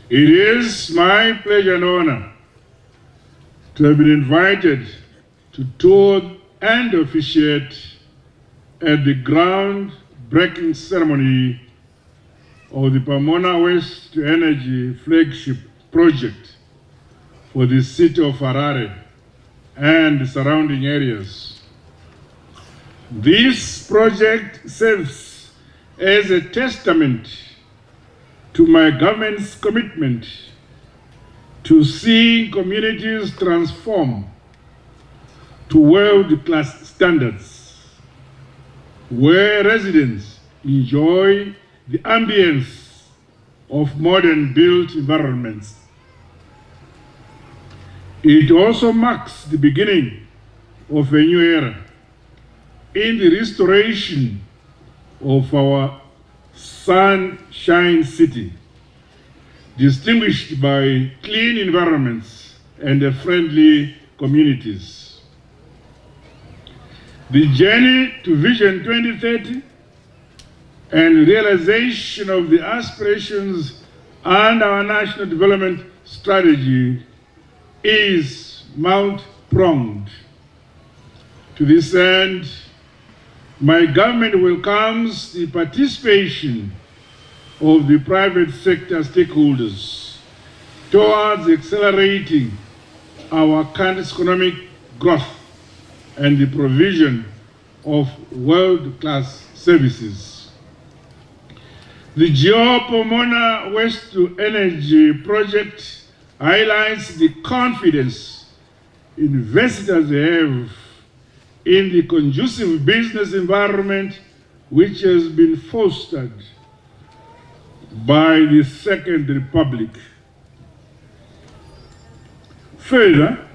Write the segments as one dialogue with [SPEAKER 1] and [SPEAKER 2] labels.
[SPEAKER 1] It is my pleasure and honor to have been invited to tour and officiate at the ground-breaking ceremony of the Pomona Waste to Energy flagship project for the city of Harare and the surrounding areas. This project serves as a testament to my government's commitment to seeing communities transform to world-class standards, where residents enjoy the ambience of modern built environments. It also marks the beginning of a new era in the restoration of our sunshine city, distinguished by clean environments and friendly communities. The journey to Vision 2030 and realization of the aspirations and our national development strategy is multi-pronged. To this end, my government welcomes the participation of the private sector stakeholders towards accelerating our country's economic growth and the provision of world-class services. The Geo Pomona Waste to Energy project highlights the confidence investors have in the conducive business environment which has been fostered by the Second Republic. Further,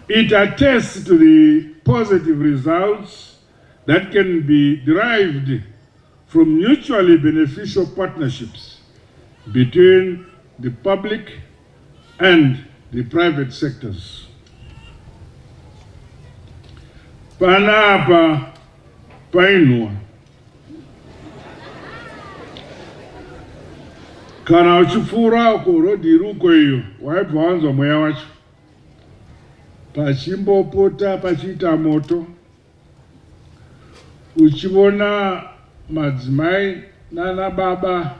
[SPEAKER 1] it attests to the positive results that can be derived from mutually beneficial partnerships between the public and the private sectors. Panapa painwa. Kana uchifura kurodhiru kweyo, waibva wanzwa mweya wacho. Pachimbopota pachiita moto, uchiona madzimai nana baba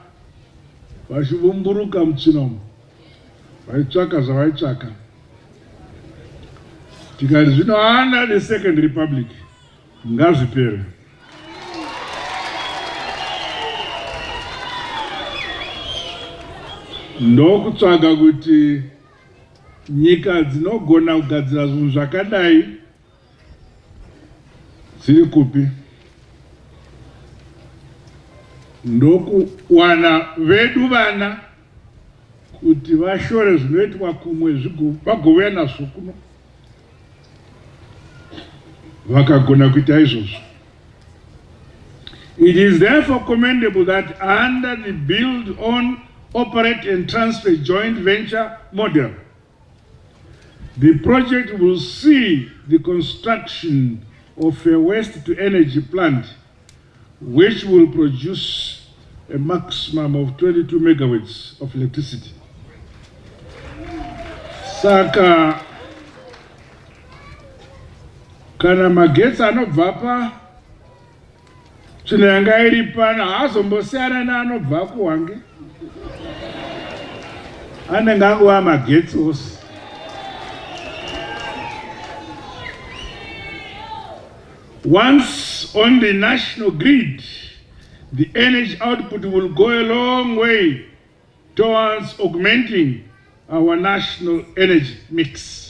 [SPEAKER 1] vachivumburuka mutsinomo, vaitsvaka zvavaitsvaka. Tikati zvino under the Second Republic, ngazvipere. Ndokutsvaga kuti nyika dzinogona kugadzira zvinhu zvakadai dziri kupi. Ndokuwana vedu vana kuti vashore zvinoitwa kumwe vagouya nazvo kuno. Vakagona kuita izvozvo. It is therefore commendable that under the Build on, Operate and Transfer joint venture model, the project will see the construction of a waste-to-energy plant which will produce a maximum of 22 megawatts of electricity. Saka, kana magetsi anobva pa tsvina yanga iri pana haazombosiyana neanobva kuHwange. Anenge angova magetsi ose. Once on the national grid, the energy output will go a long way towards augmenting our national energy mix.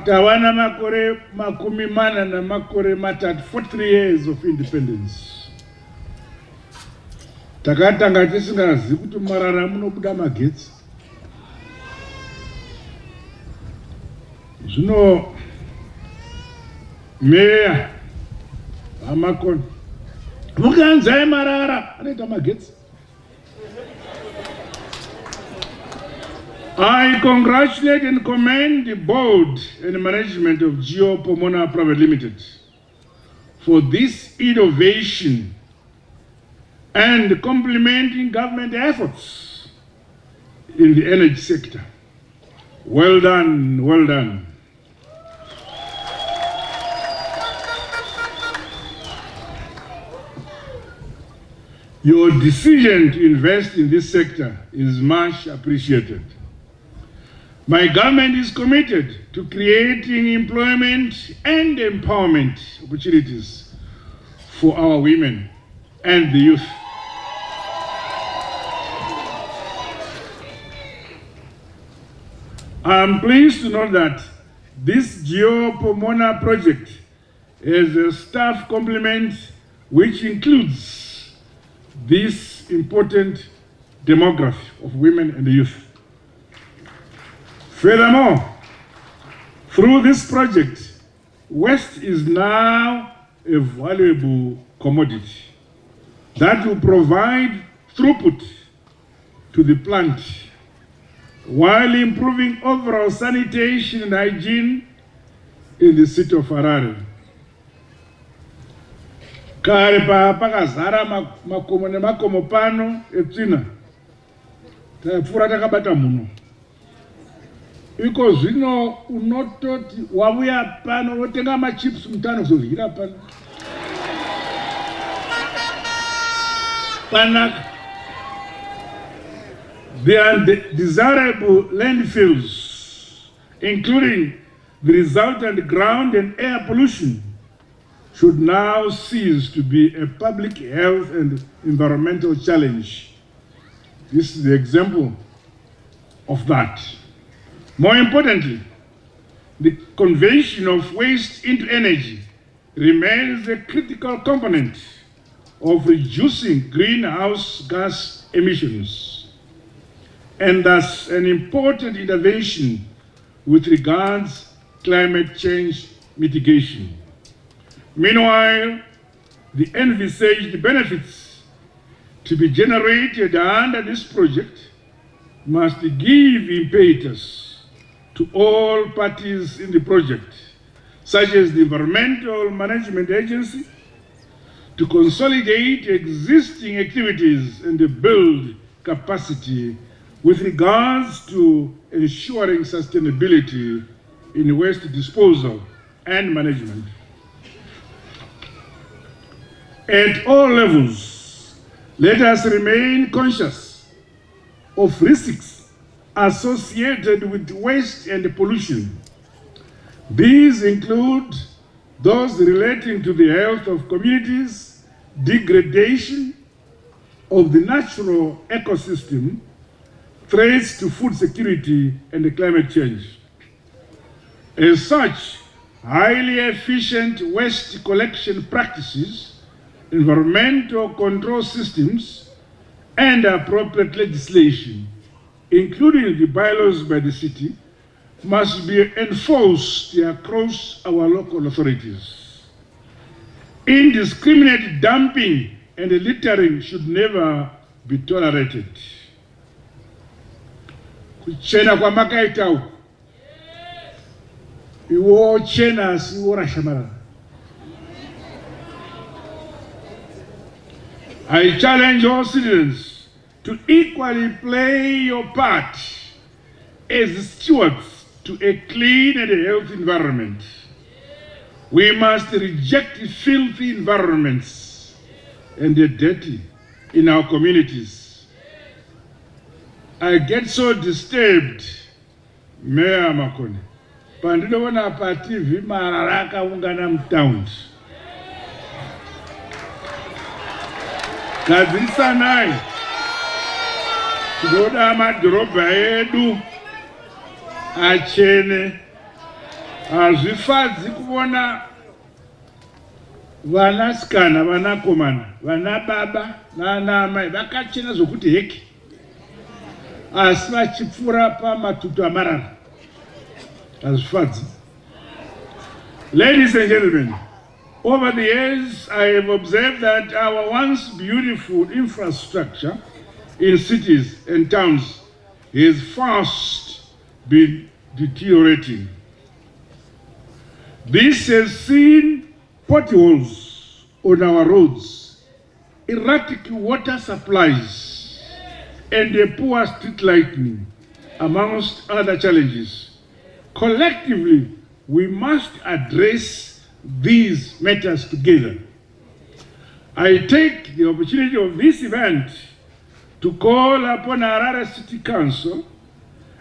[SPEAKER 1] Tawana makore makumi mana na makore matatu, 43 years of independence. Takatanga tisingazivi kuti marara munobuda magetsi. Zvino meya amakoni mukanzai marara anoita magetsi. I congratulate and commend the board and management of Geo Pomona Private Limited for this innovation and complementing government efforts in the energy sector. Well done, well done. Your decision to invest in this sector is much appreciated. My government is committed to creating employment and empowerment opportunities for our women and the youth. I'm pleased to note that this Geo Pomona project has a staff complement which includes this important demography of women and youth. Furthermore, through this project, waste is now a valuable commodity that will provide throughput to the plant while improving overall sanitation and hygiene in the city of Harare. Kare pakazara makomo nemakomo pano etsvina tapfuura takabata muno. Iko zvino unototi wabuya pano wotenga machips mutano kuzodyira pano. Panaka. The undesirable landfills, including the resultant ground and air pollution, should now cease to be a public health and environmental challenge. This is the example of that. More importantly, the conversion of waste into energy remains a critical component of reducing greenhouse gas emissions, and thus an important intervention with regards to climate change mitigation. Meanwhile, the envisaged benefits to be generated under this project must give impetus to all parties in the project, such as the Environmental Management Agency, to consolidate existing activities and to build capacity with regards to ensuring sustainability in waste disposal and management. At all levels, let us remain conscious of risks associated with waste and pollution. These include those relating to the health of communities, degradation of the natural ecosystem, threats to food security and climate change. As such, highly efficient waste collection practices, environmental control systems, and appropriate legislation, including the bylaws by the city, must be enforced across our local authorities. Indiscriminate dumping and littering should never be tolerated. Kuchena kwa makaita uko. Iwo chena siwo rashamarana. I challenge all citizens to equally play your part as stewards to a clean and healthy environment. We must reject filthy environments and the dirty in our communities. I get so disturbed, Mayor Makone. Pandinoona pa TV marara akaungana mutaundi. Gadzisanai. Tinoda madhorobha edu achene. Hazvifadzi kuona vanasikana, vanakomana, vanababa naanamai vakachena zvokuti heki. Asi vachipfuura pamatutu amarara. Hazvifadzi. Ladies and gentlemen, over the years I have observed that our once beautiful infrastructure in cities and towns has fast been deteriorating. This has seen potholes on our roads, erratic water supplies, and the poor street lighting, amongst other challenges. Collectively, we must address these matters together. I take the opportunity of this event to call upon Harare City Council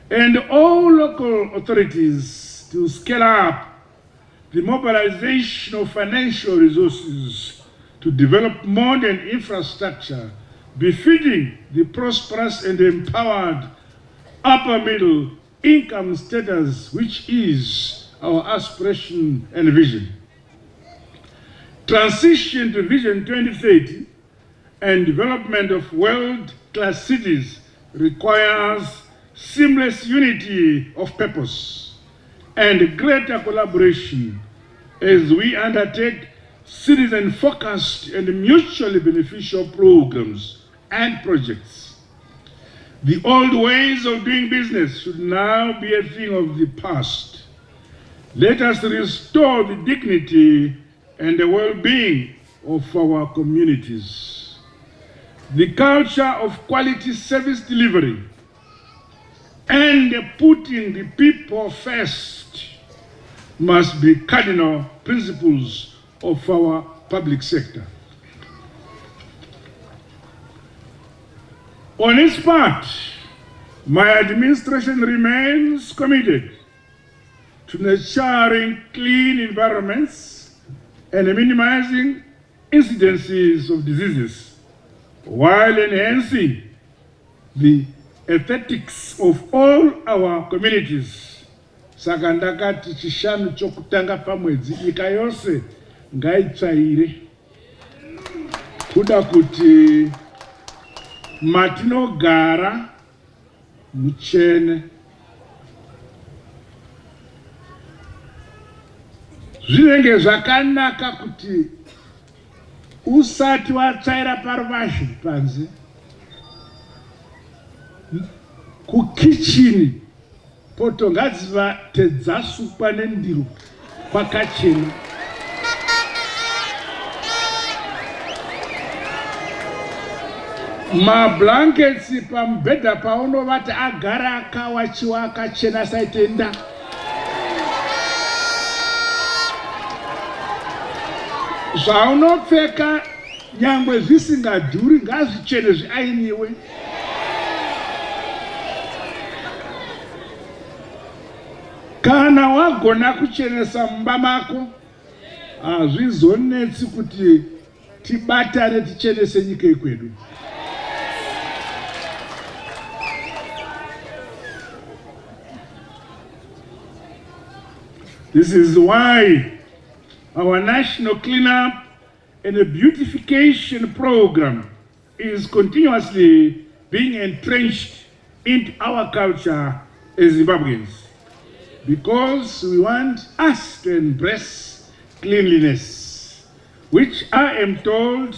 [SPEAKER 1] and all local authorities to scale up the mobilization of financial resources to develop modern infrastructure befitting the prosperous and empowered upper middle income status, which is our aspiration and vision. Transition to Vision 2030 and development of world-class cities requires seamless unity of purpose and greater collaboration as we undertake citizen-focused and mutually beneficial programs and projects. The old ways of doing business should now be a thing of the past. Let us restore the dignity and the well-being of our communities. The culture of quality service delivery and putting the people first must be cardinal principles of our public sector. On its part, my administration remains committed to nurturing clean environments and minimizing incidences of diseases, while enhancing the aesthetics of all our communities. Saka ndakati chishanu chokutanga pamwedzi nyika yose ngaitsvaire kuda kuti matinogara muchene. Zvinenge zvakanaka kuti usati watsvaira paruvashi panze kukichini poto ngadzivate dzasukwa nendiro kwakachena. Mablankets pambedha paunovati agara akawachiwa akachena saitenda. Zvaunopfeka nyangwe zvisingadhuri ngazvichene zviainiwe. Kana wagona kuchenesa mumba mako, hazvizonetsi kuti tibatane tichenese nyika yekwedu. This is why our national cleanup and beautification program is continuously being entrenched into our culture as Zimbabweans, because we want us to embrace cleanliness, which I am told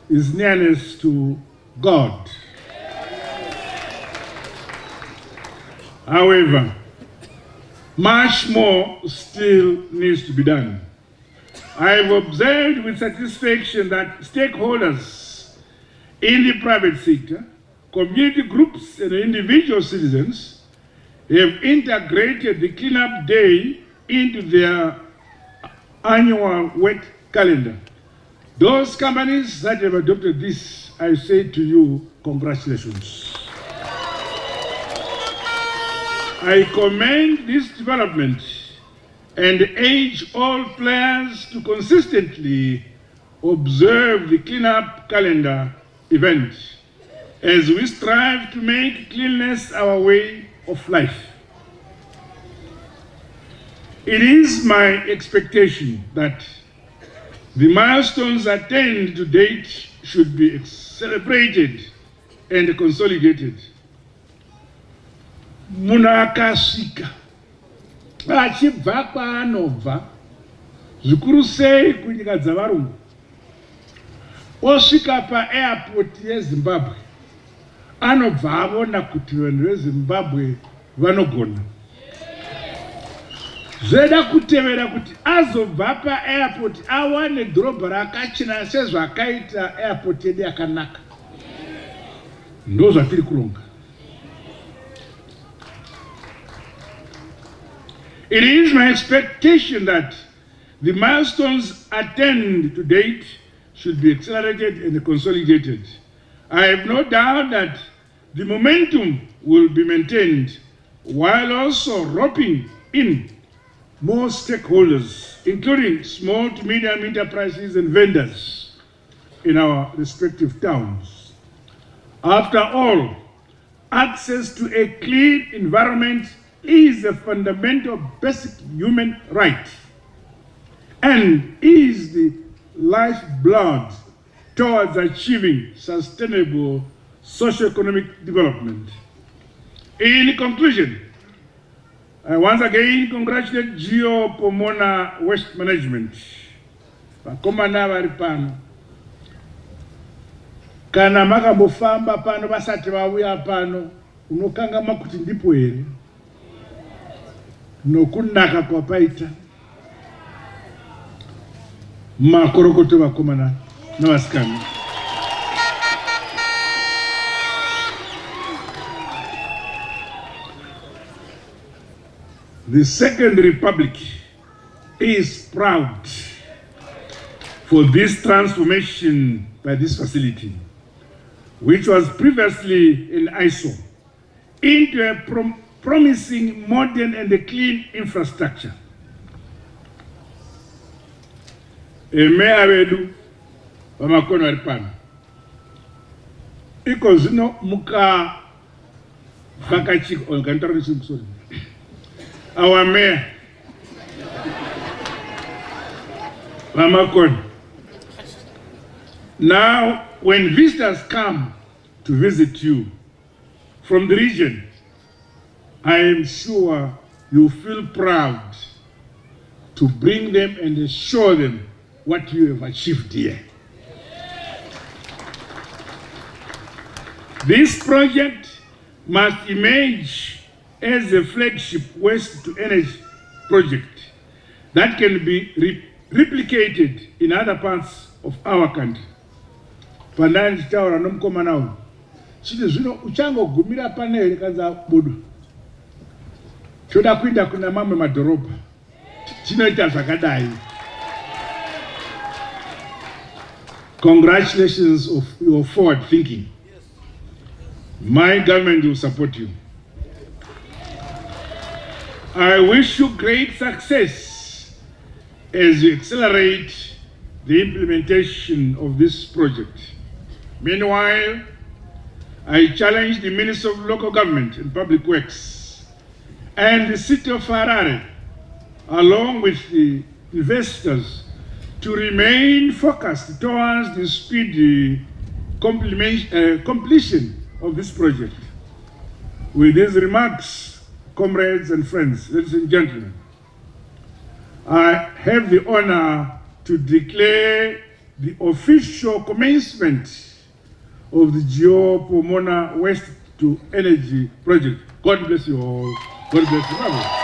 [SPEAKER 1] is nearness to God. However, much more still needs to be done. I have observed with satisfaction that stakeholders in the private sector, community groups, and individual citizens have integrated the cleanup day into their annual work calendar. Those companies that have adopted this, I say to you, congratulations. I commend this development and urge all players to consistently observe the cleanup calendar event as we strive to make cleanliness our way of life. It is my expectation that the milestones attained to date should be celebrated and consolidated. Munhu akasvika achibva kwaanobva, zvikuru sei kunyika dzavarungu, osvika paairport yeZimbabwe, anobva avona kuti vanhu veZimbabwe vanogona. Zveda kutevera kuti azobva paairport awane dhorobha rakachena sezvakaita airport yedu yakanaka. Ndo zvatiri kuronga. It is my expectation that the milestones attained to date should be accelerated and consolidated. I have no doubt that the momentum will be maintained while also roping in more stakeholders, including small to medium enterprises and vendors in our respective towns. After all, access to a clean environment is a fundamental basic human right and is the lifeblood towards achieving sustainable socio-economic development. In conclusion, I once again congratulate Geo Pomona Waste Management. Vakomana vari pano. Kana makambofamba pano vasati vauya pano, unokangama kuti ndipo here. Nokunaka kwapaita. Makorokoto vakomana navasikana. The Second Republic is proud for this transformation by this facility, which was previously in ISO, into a promising modern and clean infrastructure. Emea wedu wamakono waripano. Iko zino muka kakachiko, olgantara nisumsori. Our mayor, Mamakon. Now, when visitors come to visit you from the region, I am sure you feel proud to bring them and show them what you have achieved here. This project must emerge as a flagship waste-to-energy project that can be replicated in other parts of our country. Pandani chitaura nomukomana uyu. Chiti zvino uchangogumira paneri kanza budu. Choda kuinda kuna mamwe madhorobha. Chinoita zvakadai. Congratulations of your forward thinking. My government will support you. I wish you great success as you accelerate the implementation of this project. Meanwhile, I challenge the Minister of Local Government and Public Works and the City of Harare, along with the investors, to remain focused towards the speedy completion of this project. With these remarks, comrades and friends, ladies and gentlemen, I have the honor to declare the official commencement of the Geo Pomona Waste to Energy project. God bless you all. God bless you.